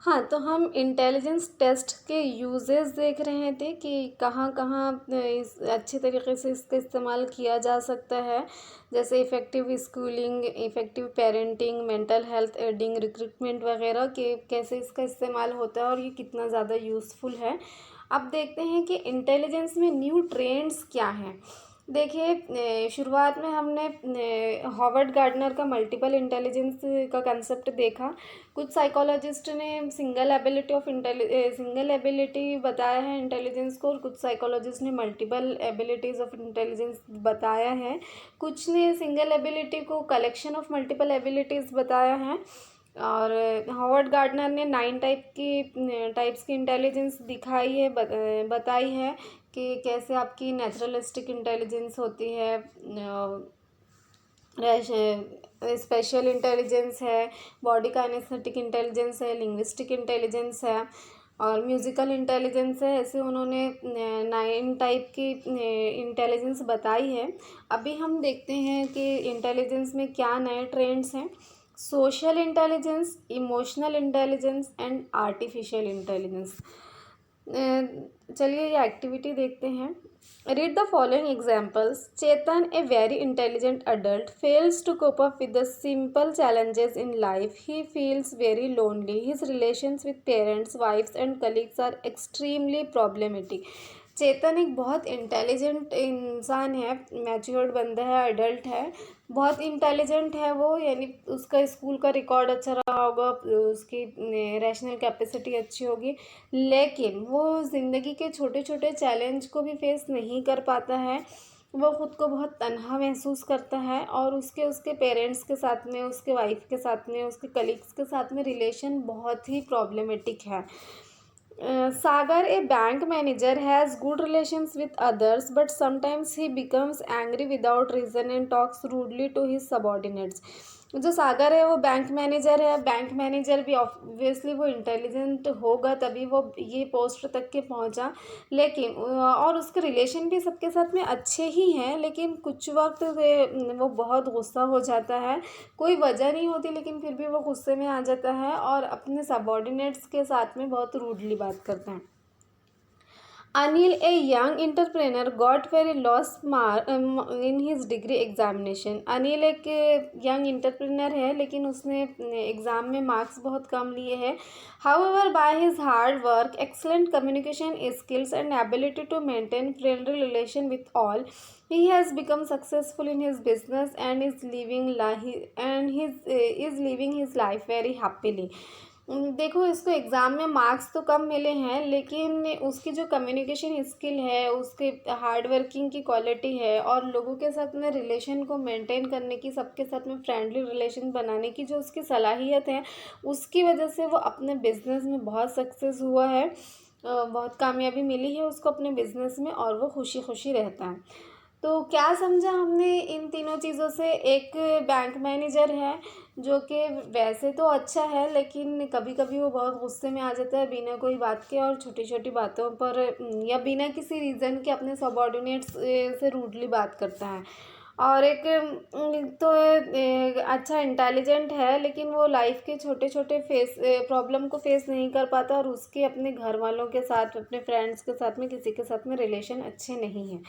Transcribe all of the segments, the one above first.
हाँ, तो हम इंटेलिजेंस टेस्ट के यूज़ेस देख रहे थे कि कहाँ-कहाँ इस अच्छे तरीके से इसका इस्तेमाल किया जा सकता है। जैसे effective schooling, effective parenting, mental health adding, recruitment वगैरह के कैसे इसका इस्तेमाल होता है और ये कितना ज़्यादा यूज़फुल है। अब देखते हैं कि इंटेलिजेंस में न्यू ट्रेंड्स क्या हैं। देखिए शुरुआत में हमने हॉवर्ड गार्डनर का मल्टीपल इंटेलिजेंस का कंसेप्ट देखा। कुछ साइकोलॉजिस्ट ने सिंगल एबिलिटी बताया है इंटेलिजेंस को, और कुछ साइकोलॉजिस्ट ने मल्टीपल एबिलिटीज़ ऑफ इंटेलिजेंस बताया है। कुछ ने सिंगल एबिलिटी को कलेक्शन ऑफ मल्टीपल एबिलिटीज़ बताया है। और हॉवर्ड गार्डनर ने 9 टाइप्स की इंटेलिजेंस दिखाई है, बताई है कि कैसे आपकी नेचुरलिस्टिक इंटेलिजेंस होती है, स्पेशल इंटेलिजेंस है, बॉडी काइनेस्थेटिक इंटेलिजेंस है, लिंग्विस्टिक इंटेलिजेंस है और म्यूज़िकल इंटेलिजेंस है। ऐसे उन्होंने 9 टाइप की इंटेलिजेंस बताई है। अभी हम देखते हैं कि इंटेलिजेंस में क्या नए ट्रेंड्स हैं। Social intelligence, emotional intelligence and artificial intelligence. चलिए ये एक्टिविटी देखते हैं। Read the following examples. Chetan, a very intelligent adult, fails to cope up with the simple challenges in life. He feels very lonely. His relations with parents, wives, and colleagues are extremely problematic. चेतन एक बहुत intelligent इंसान है, matured बंदा है, adult है, बहुत intelligent है वो, यानी उसका स्कूल का रिकॉर्ड अच्छा रहा होगा, उसकी रैशनल कैपेसिटी अच्छी होगी, लेकिन वो ज़िंदगी के छोटे छोटे चैलेंज को भी फेस नहीं कर पाता है। वो ख़ुद को बहुत तन्हा महसूस करता है और उसके उसके पेरेंट्स के साथ में, उसके वाइफ के साथ में, उसके कलीग्स के साथ में रिलेशन बहुत ही प्रॉब्लमेटिक है। Sagar, a bank manager, has good relations with others, but sometimes he becomes angry without reason and talks rudely to his subordinates. जो सागर है वो बैंक मैनेजर है। बैंक मैनेजर भी ऑब्वियसली वो इंटेलिजेंट होगा, तभी वो ये पोस्ट तक के पहुंचा, लेकिन और उसके रिलेशन भी सबके साथ में अच्छे ही हैं, लेकिन कुछ वक्त वो बहुत गुस्सा हो जाता है। कोई वजह नहीं होती, लेकिन फिर भी वो गुस्से में आ जाता है और अपने सबॉर्डिनेट्स के साथ में बहुत रूडली बात करता है। Anil, a young entrepreneur, got very lost mark in his degree examination. Anil एक यंग इंटरप्रेनर है, लेकिन उसने एग्ज़ाम में मार्क्स बहुत कम लिए हैं। However, by his hard work, excellent communication skills and ability to maintain friendly relation with all, he has become successful in his business and is living his life very happily. देखो इसको exam में marks तो कम मिले हैं, लेकिन उसकी जो communication skill है, उसके हार्ड वर्किंग की क्वालिटी है और लोगों के साथ में रिलेशन को मेंटेन करने की, सबके साथ में फ्रेंडली रिलेशन बनाने की जो उसकी सलाहियत है, उसकी वजह से वो अपने बिज़नेस में बहुत सक्सेस हुआ है। बहुत कामयाबी मिली है उसको अपने बिज़नेस में और वो खुशी खुशी रहता है। तो क्या समझा हमने इन तीनों चीज़ों से? एक बैंक मैनेजर है जो कि वैसे तो अच्छा है, लेकिन कभी कभी वो बहुत गुस्से में आ जाता है बिना कोई बात के, और छोटी छोटी बातों पर या बिना किसी रीज़न के अपने सबॉर्डिनेट्स से रूडली बात करता है। और एक तो अच्छा इंटेलिजेंट है, लेकिन वो लाइफ के छोटे छोटे प्रॉब्लम को फेस नहीं कर पाता, और उसके अपने घर वालों के साथ, अपने फ्रेंड्स के साथ में, किसी के साथ में रिलेशन अच्छे नहीं हैं।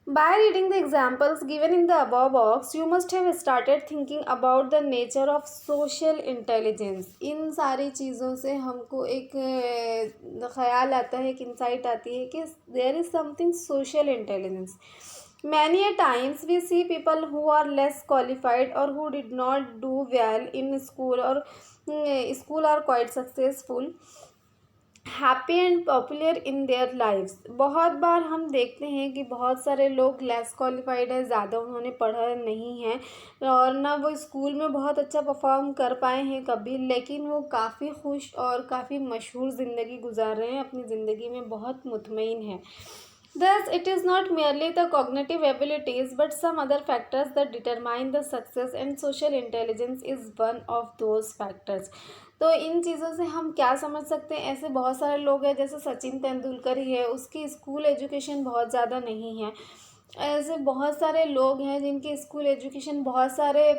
By reading the examples given in the above box, you must have started thinking about the nature of social intelligence. इन सारी चीज़ों से हमको एक ख्याल आता है, एक इंसाइट आती है कि there is something social intelligence. Many a times we see people who are less qualified or who did not do well in school are quite successful, happy and popular in their lives. बहुत बार हम देखते हैं कि बहुत सारे लोग less qualified है, ज़्यादा उन्होंने पढ़ा नहीं है और ना वो स्कूल में बहुत अच्छा परफॉर्म कर पाए हैं कभी, लेकिन वो काफ़ी खुश और काफ़ी मशहूर ज़िंदगी गुजार रहे हैं, अपनी ज़िंदगी में बहुत मुतमईन हैं। Thus, it is not merely the cognitive abilities but some other factors that determine the success, and social intelligence is one of those factors. तो इन चीज़ों से हम क्या समझ सकते हैं? ऐसे बहुत सारे लोग हैं, जैसे सचिन तेंदुलकर ही है, उसकी स्कूल एजुकेशन बहुत ज़्यादा नहीं है, ऐसे बहुत सारे लोग हैं जिनकी स्कूल एजुकेशन, बहुत सारे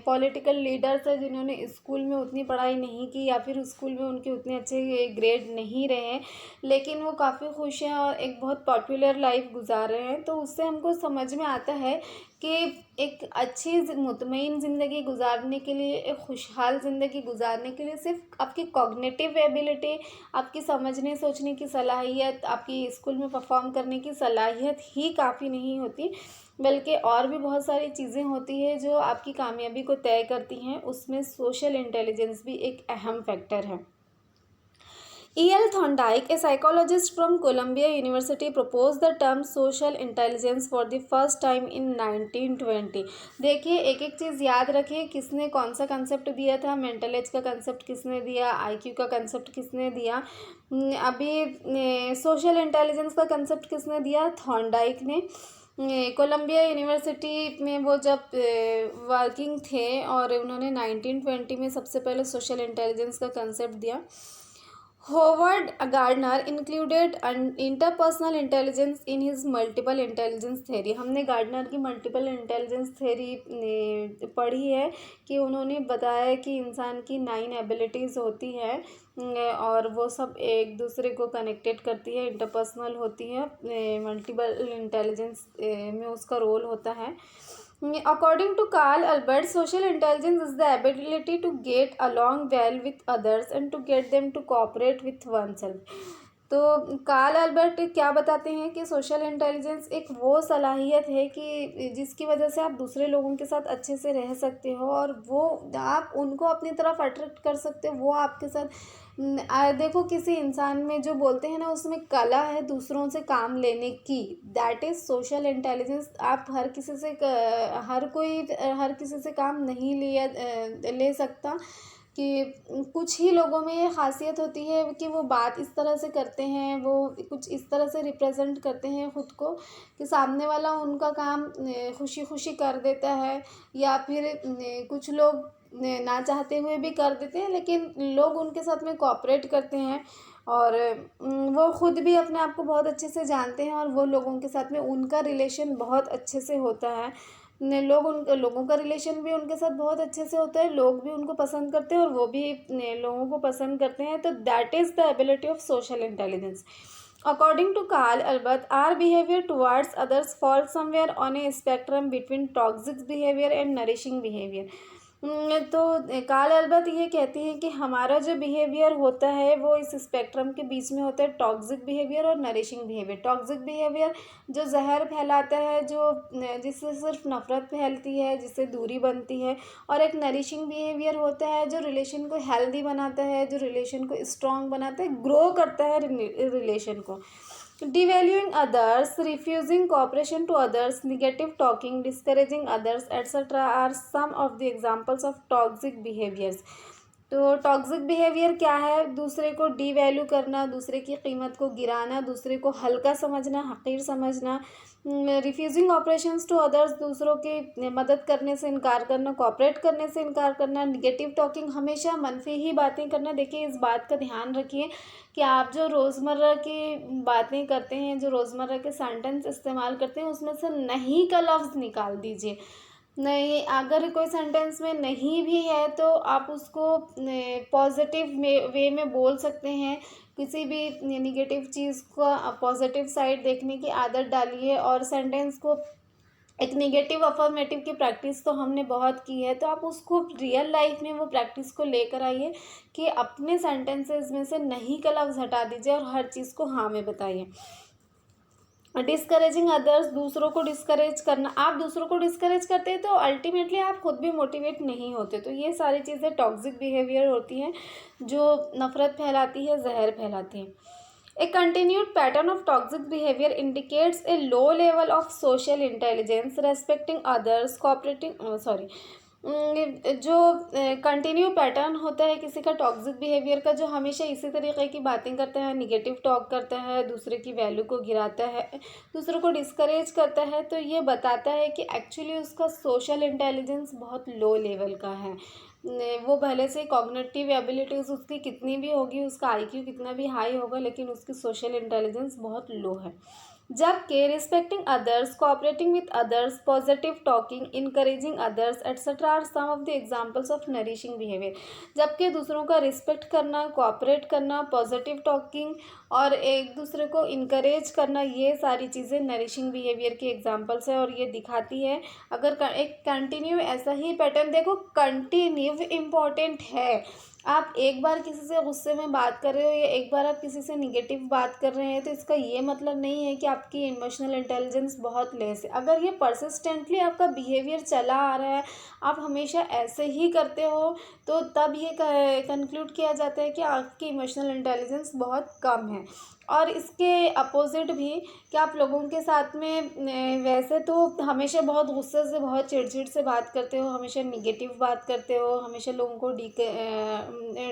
पॉलिटिकल लीडर्स हैं जिन्होंने स्कूल में उतनी पढ़ाई नहीं की या फिर स्कूल में उनके उतने अच्छे ग्रेड नहीं रहे हैं, लेकिन वो काफ़ी खुश हैं और एक बहुत पॉपुलर लाइफ गुजार रहे हैं। तो उससे हमको समझ में आता है कि एक अच्छी मुतमईन ज़िंदगी गुजारने के लिए, एक खुशहाल ज़िंदगी गुजारने के लिए सिर्फ आपकी कॉग्निटिव एबिलिटी, आपकी समझने सोचने की सलाहियत, आपकी स्कूल में परफॉर्म करने की सलाहियत ही काफ़ी नहीं होती, बल्कि और भी बहुत सारी चीज़ें होती हैं जो आपकी कामयाबी को तय करती हैं। उसमें सोशल इंटेलिजेंस भी एक अहम फैक्टर है। E.L. Thorndike, a psychologist from Columbia University, proposed the term social intelligence for the first time in 1920। देखिए, एक एक चीज़ याद रखिए, किसने कौन सा कंसेप्ट दिया था, मेंटल एज का कंसेप्ट किसने दिया, आईक्यू का कंसेप्ट किसने दिया, अभी सोशल इंटेलिजेंस का कंसेप्ट किसने दिया, थॉर्नडाइक ने। कोलंबिया यूनिवर्सिटी में वो जब वर्किंग थे और उन्होंने 1920 में सबसे पहले सोशल इंटेलिजेंस का कंसेप्ट दिया। Howard Gardner included interpersonal intelligence in his multiple intelligence theory। हमने गार्डनर की मल्टीपल इंटेलिजेंस थ्योरी पढ़ी है कि उन्होंने बताया कि इंसान की 9 एबिलिटीज़ होती है और वो सब एक दूसरे को कनेक्टेड करती है, इंटरपर्सनल होती है। मल्टीपल इंटेलिजेंस में उसका रोल होता है। According to Carl Albert, social intelligence is the ability to get along well with others and to get them to cooperate with oneself। तो कार्ल अल्बर्ट क्या बताते हैं कि सोशल इंटेलिजेंस एक वो सलाहियत है कि जिसकी वजह से आप दूसरे लोगों के साथ अच्छे से रह सकते हो और वो आप उनको अपनी तरफ अट्रैक्ट कर सकते हो, वो आपके साथ देखो, किसी इंसान में जो बोलते हैं ना, उसमें कला है दूसरों से काम लेने की, दैट इज़ सोशल इंटेलिजेंस। आप हर किसी से काम नहीं ले सकता, कि कुछ ही लोगों में ये ख़ासियत होती है कि वो बात इस तरह से करते हैं, वो कुछ इस तरह से रिप्रेजेंट करते हैं ख़ुद को कि सामने वाला उनका काम खुशी खुशी कर देता है, या फिर कुछ लोग ना चाहते हुए भी कर देते हैं, लेकिन लोग उनके साथ में कोऑपरेट करते हैं और वो ख़ुद भी अपने आप को बहुत अच्छे से जानते हैं और वो लोगों के साथ में उनका रिलेशन बहुत अच्छे से होता है। लोगों का रिलेशन भी उनके साथ बहुत अच्छे से होता है, लोग भी उनको पसंद करते हैं और वो भी लोगों को पसंद करते हैं। तो that is the ability of social intelligence. According to Carl Albert, our behavior towards others falls somewhere on a spectrum between toxic behavior and nourishing behavior। तो कार्ल अल्बर्ट ये कहती हैं कि हमारा जो बिहेवियर होता है वो इस स्पेक्ट्रम के बीच में होता है, टॉक्सिक बिहेवियर और नरिशिंग बिहेवियर। टॉक्सिक बिहेवियर जो जहर फैलाता है, जिससे सिर्फ नफ़रत फैलती है, जिससे दूरी बनती है, और एक नरिशिंग बिहेवियर होता है जो रिलेशन को हेल्दी बनाता है, जो रिलेशन को स्ट्रॉन्ग बनाता है, ग्रो करता है रिलेशन को। Devaluing others, refusing cooperation to others, negative talking, discouraging others, etc. are some of the examples of toxic behaviors। तो टॉक्सिक बिहेवियर क्या है? दूसरे को डीवैल्यू करना, दूसरे की कीमत को गिराना, दूसरे को हल्का समझना, हकीर समझना, रिफ्यूजिंग ऑपरेशंस टू अदर्स, दूसरों की मदद करने से इनकार करना, कोऑपरेट करने से इनकार करना, निगेटिव टॉकिंग, हमेशा मनफी ही बातें करना। देखिए, इस बात का ध्यान रखिए कि आप जो रोज़मर्रा की बातें करते हैं, जो रोज़मर्रा के सेंटेंस इस्तेमाल करते हैं, उसमें से नहीं का लफ्ज़ निकाल दीजिए। नहीं, अगर कोई सेंटेंस में नहीं भी है तो आप उसको पॉजिटिव वे में बोल सकते हैं। किसी भी निगेटिव चीज़ को पॉजिटिव साइड देखने की आदत डालिए और सेंटेंस को एक नेगेटिव अफर्मेटिव की प्रैक्टिस तो हमने बहुत की है, तो आप उसको रियल लाइफ में वो प्रैक्टिस को लेकर आइए कि अपने सेंटेंसेस में से नहीं का लफ्ज़ हटा दीजिए और हर चीज़ को हाँ में बताइए। डिस्करेजिंग अदर्स, दूसरों को डिस्करेज करना। आप दूसरों को डिस्करेज करते हैं तो अल्टीमेटली आप खुद भी मोटिवेट नहीं होते। तो ये सारी चीज़ें टॉक्सिक बिहेवियर होती हैं जो नफ़रत फैलाती है, जहर फैलाती हैं। A continued pattern of toxic behavior indicates a low level of social intelligence, respecting others, cooperating जो कंटिन्यू पैटर्न होता है किसी का टॉक्सिक बिहेवियर का, जो हमेशा इसी तरीके की बातें करता है, निगेटिव टॉक करता है, दूसरे की वैल्यू को गिराता है, दूसरों को डिस्करेज करता है, तो ये बताता है कि एक्चुअली उसका सोशल इंटेलिजेंस बहुत लो लेवल का है। वो भले से कॉग्निटिव एबिलिटीज़ उसकी कितनी भी होगी, उसका आईक्यू कितना भी हाई होगा, लेकिन उसकी सोशल इंटेलिजेंस बहुत लो है। जबकि respecting others, cooperating with others, positive talking, encouraging others etcetera are some of the examples of nourishing behaviour. जबकि दूसरों का रिस्पेक्ट करना, कोऑपरेट करना, पॉजिटिव टॉकिंग और एक दूसरे को इनकरेज करना, ये सारी चीज़ें नरिशिंग बिहेवियर की एग्जांपल्स है और ये दिखाती है। अगर एक कंटिन्यू ऐसा ही पैटर्न, देखो कंटिन्यू इम्पॉर्टेंट है। आप एक बार किसी से गुस्से में बात कर रहे हो या एक बार आप किसी से निगेटिव बात कर रहे हैं तो इसका ये मतलब नहीं है कि आपकी इमोशनल इंटेलिजेंस बहुत लेस है। अगर ये परसिस्टेंटली आपका बिहेवियर चला आ रहा है, आप हमेशा ऐसे ही करते हो, तो तब ये कंक्लूड किया जाता है कि आपकी इमोशनल इंटेलिजेंस बहुत कम है। और इसके अपोजिट भी कि आप लोगों के साथ में वैसे तो हमेशा बहुत गुस्से से, बहुत चिड़चिड़ से बात करते हो, हमेशा निगेटिव बात करते हो, हमेशा लोगों को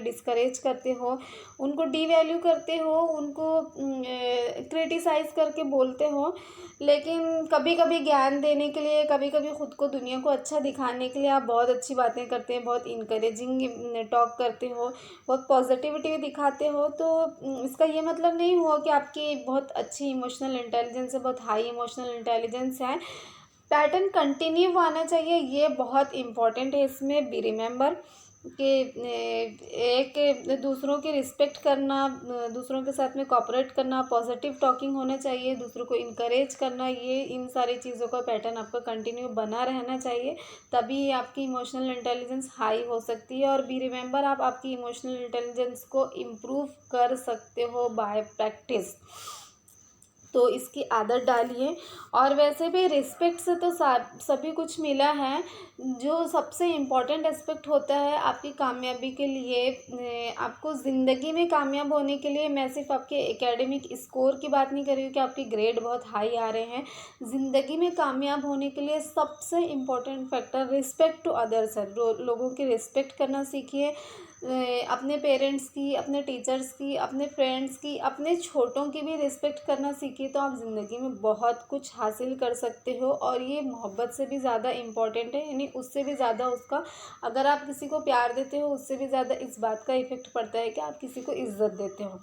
डिस्करेज करते हो, उनको डीवैल्यू करते हो, उनको क्रिटिसाइज़ करके बोलते हो। लेकिन कभी कभी ज्ञान देने के लिए, कभी कभी ख़ुद को दुनिया को अच्छा दिखाने के लिए आप बहुत अच्छी बातें करते हैं, बहुत इनकरेजिंग टॉक करते हो, बहुत पॉजिटिविटी दिखाते हो। तो इसका ये मतलब नहीं हुआ कि आपकी बहुत अच्छी इमोशनल इंटेलिजेंस है, बहुत हाई इमोशनल इंटेलिजेंस है। पैटर्न कंटिन्यू आना चाहिए, ये बहुत इम्पॉर्टेंट है। इसमें बी रिमेंबर कि एक दूसरों की रिस्पेक्ट करना, दूसरों के साथ में कोऑपरेट करना, पॉजिटिव टॉकिंग होना चाहिए, दूसरों को इनकरेज करना, ये इन सारी चीज़ों का पैटर्न आपका कंटिन्यू बना रहना चाहिए। तभी आपकी इमोशनल इंटेलिजेंस हाई हो सकती है। और बी रिमेंबर, आप आपकी इमोशनल इंटेलिजेंस को इम्प्रूव कर सकते हो बाय प्रैक्टिस। तो इसकी आदत डालिए। और वैसे भी रिस्पेक्ट से तो सभी कुछ मिला है। जो सबसे इम्पोर्टेंट एस्पेक्ट होता है आपकी कामयाबी के लिए, आपको ज़िंदगी में कामयाब होने के लिए, मैं सिर्फ आपके एकेडमिक स्कोर की बात नहीं कर रही हूँ कि आपके ग्रेड बहुत हाई आ रहे हैं। ज़िंदगी में कामयाब होने के लिए सबसे important factor respect to others है। लोगों की रिस्पेक्ट करना सीखिए, अपने पेरेंट्स की, अपने टीचर्स की, अपने फ्रेंड्स की, अपने छोटों की भी रिस्पेक्ट करना सीखिए, तो आप ज़िंदगी में बहुत कुछ हासिल कर सकते हो। और ये मोहब्बत से भी ज़्यादा इम्पॉर्टेंट है, यानी उससे भी ज़्यादा उसका, अगर आप किसी को प्यार देते हो उससे भी ज़्यादा इस बात का इफ़ेक्ट पड़ता है कि आप किसी को इज़्ज़त देते हो।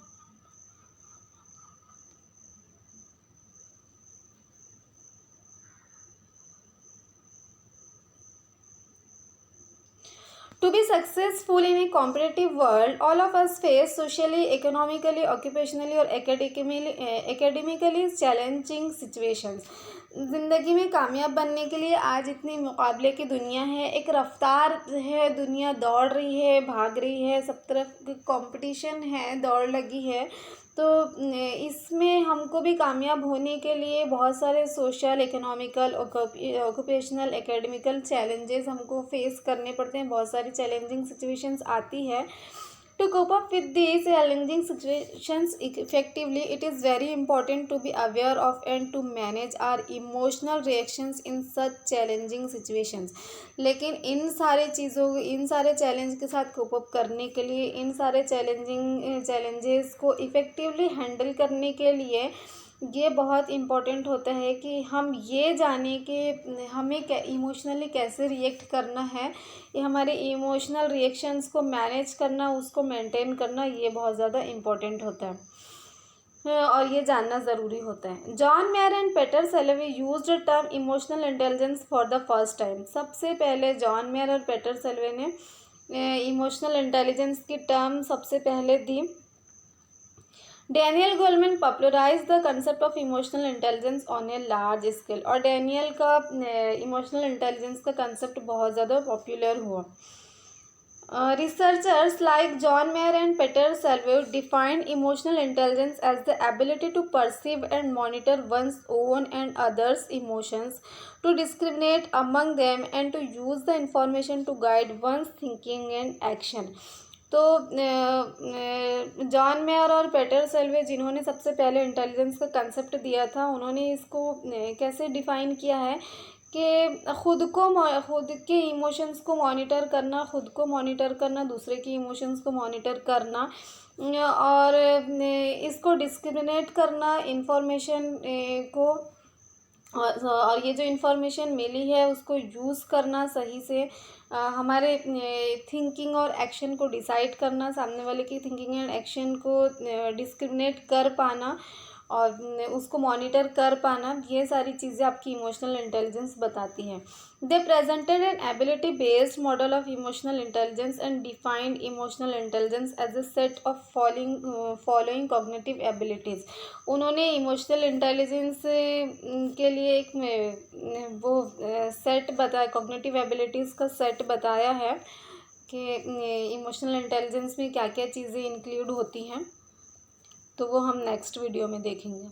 To be successful in a competitive world, all of us face socially, economically, occupationally और academically challenging situations. ज़िंदगी में कामयाब बनने के लिए आज इतनी मुकाबले की दुनिया है, एक रफ्तार है, दुनिया दौड़ रही है, भाग रही है, सब तरफ कंपटीशन है, दौड़ लगी है। तो इसमें हमको भी कामयाब होने के लिए बहुत सारे social, economical, occupational, academical challenges हमको फेस करने पड़ते हैं। बहुत सारी चैलेंजिंग सिचुएशंस आती है। To cope up with these challenging situations effectively, it is very important to be aware of and to manage our emotional reactions in such challenging situations. लेकिन इन सारे चीज़ों, इन सारे चैलेंज के साथ कोप अप करने के लिए, इन सारे चैलेंजेस को इफ़ेक्टिवली हैंडल करने के लिए ये बहुत इम्पॉर्टेंट होता है कि हम ये जानें कि हमें इमोशनली कैसे रिएक्ट करना है। ये हमारे इमोशनल रिएक्शंस को मैनेज करना, उसको मेंटेन करना, ये बहुत ज़्यादा इम्पॉर्टेंट होता है और ये जानना ज़रूरी होता है। John Mayer and Peter Salovey used the term emotional intelligence for the first time. सबसे पहले जॉन मेयर और पीटर सेल्वे ने इमोशनल इंटेलिजेंस की टर्म सबसे पहले दी। Daniel Goleman popularise the concept of emotional intelligence on a large scale. और Daniel का इमोशनल इंटेलिजेंस का कंसेप्ट बहुत ज़्यादा पॉपुलर हुआ। Researchers like John Mayer and Peter Salovey defined emotional intelligence as the ability to perceive and monitor one's own and others' emotions, to discriminate among them, and to use the information to guide one's thinking and action. तो John Mayer और Peter सेल्वे जिन्होंने सबसे पहले intelligence का concept दिया था, उन्होंने इसको कैसे डिफ़ाइन किया है कि खुद के इमोशंस को मॉनिटर करना, खुद को मॉनिटर करना, दूसरे की इमोशंस को मॉनिटर करना और इसको डिस्क्रिमिनेट करना, इंफॉर्मेशन को, और ये जो इन्फॉर्मेशन मिली है उसको यूज़ करना सही से, हमारे थिंकिंग और एक्शन को डिसाइड करना, सामने वाले की थिंकिंग एंड एक्शन को डिस्क्रिमिनेट कर पाना, और उसको मॉनिटर कर पाना, ये सारी चीज़ें आपकी इमोशनल इंटेलिजेंस बताती हैं। They presented an ability based model of emotional intelligence and defined emotional intelligence as a set of following cognitive abilities. उन्होंने इमोशनल इंटेलिजेंस के लिए एक वो सेट बताया, कॉग्निटिव एबिलिटीज़ का सेट बताया है कि इमोशनल इंटेलिजेंस में क्या क्या चीज़ें इंक्लूड होती हैं। तो वो हम नेक्स्ट वीडियो में देखेंगे।